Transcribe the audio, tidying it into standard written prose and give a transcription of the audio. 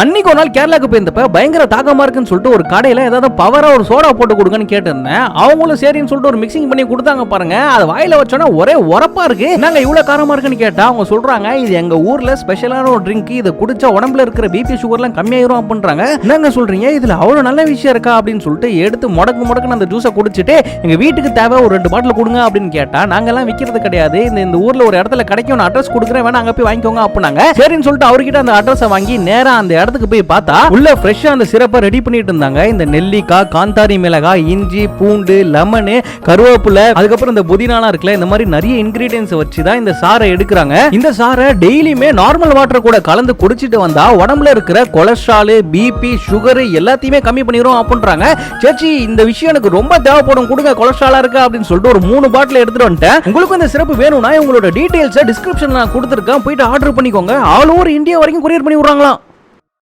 அன்னைக்கு ஒரு நாள் கேரளாக்கு போயிருந்தப்ப பயங்கர தாகமா இருக்குன்னு சொல்லிட்டு ஒரு கடையில ஏதாவது பவரா ஒரு சோடா போட்டு கொடுங்கன்னு கேட்டிருந்தேன். அவங்களும் சரின்னு சொல்லிட்டு ஒரு மிக்சிங் பண்ணி கொடுத்தாங்க பாருங்க. அது வாயில வச்சோன்னா ஒரே உரப்பா இருக்கு. நாங்க இவ்வளவு காரமா இருக்குன்னு கேட்டா அவங்க சொல்றாங்க இது எங்க ஊர்ல ஸ்பெஷலான ஒரு ட்ரிங்க். இதை குடிச்சா உடம்புல இருக்கிற பிபி சுகர்லாம் கம்மியாயிரும் அப்படின்றாங்க. நாங்க சொல்றீங்க இதுல அவ்வளவு நல்ல விஷயம் இருக்கா அப்படின்னு சொல்லிட்டு எடுத்து முடக்கு அந்த ஜூஸை குடிச்சிட்டு எங்க வீட்டுக்கு தேவை ஒரு 2 பாட்டில் கொடுங்க அப்படின்னு கேட்டா நாங்க எல்லாம் விக்கிறது கிடையாது. இந்த ஊர்ல ஒரு இடத்துல கிடைக்கும் அட்ரஸ் கொடுக்குறேன் வேணா அங்க போய் வாங்கிக்கோங்க அப்படின்னாங்க. சரின்னு சொல்லிட்டு அவர்கிட்ட அந்த அட்ரஸை வாங்கி நேரா அந்த இடத்துக்கு போய் பார்த்தா உள்ள ஃப்ரெஷ்ஷா அந்த சிரப்பை ரெடி பண்ணிட்டு இருந்தாங்க. இந்த நெல்லிக்காய், காந்தாரி மிளகாய், இஞ்சி, பூண்டு, லெமன், கருவேப்பிலை, அதுக்கப்புறம் இந்த புதினாலாம் இருக்குல்ல, இந்த மாதிரி நிறைய இன்கிரிடியன்ஸ் வச்சு தான் இந்த சாறை எடுக்கிறாங்க. இந்த சாறை டெய்லியுமே நார்மல் வாட்டர் கூட கலந்து குடிச்சிட்டு வந்தா உடம்புல இருக்கிற கொலஸ்ட்ரால், பிபி, சுகர் எல்லாத்தையுமே கம்மி பண்ணிரும் அப்படின்றாங்க. சேச்சி இந்த விஷயம் எனக்கு ரொம்ப தேவைப்படும், கொடுங்க கொலஸ்ட்ராலா இருக்கு அப்படின்னு சொல்லிட்டு ஒரு 3 பாட்டில் எடுத்துட்டு வந்துட்டேன். உங்களுக்கு இந்த சிறப்பு வேணும்னா உங்களோட டீடைல்ஸ் டிஸ்கிரிப்ஷன்ல நான் கொடுத்துருக்கேன், போயிட்டு ஆர்டர் பண்ணிக்கோங்க. ஆல் ஓவர் இந்தியா வரைக்கும் கொரியர் பண்ணி விடுறாங்களாம்.